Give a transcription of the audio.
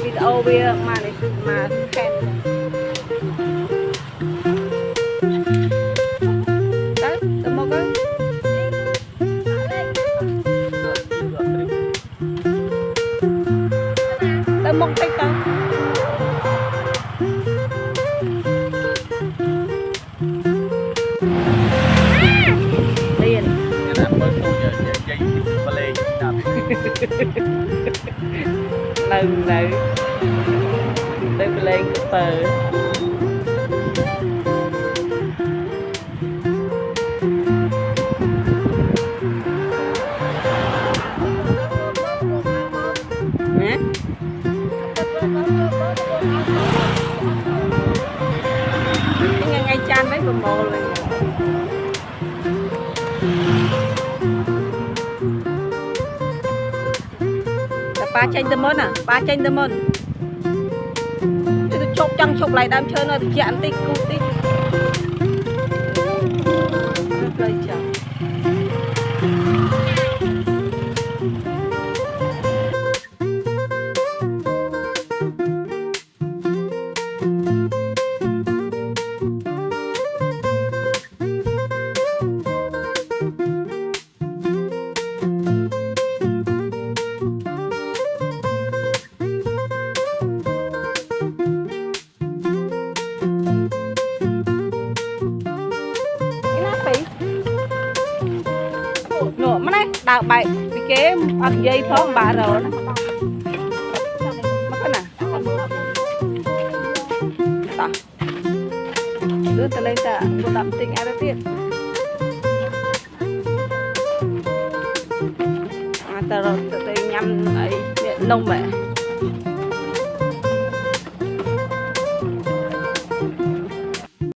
video bia mà này mà khen đấy tao một cái tao một cái tao tiền lần này đây lên cái tờ nè ngay chan đấy bầm bò rồi ba chanh tơ môn à ba chanh tơ môn tôi chụp chăng chụp lại đam chơi nó thì chạm tích cú tích rất chậm nổ mà này đào bậy vì kế ăn dây phóng bà rồi mất cái nào ta đưa ta lên ta một tạm tình ai đó tiền ta rồi ta nhâm ấy nông mẹ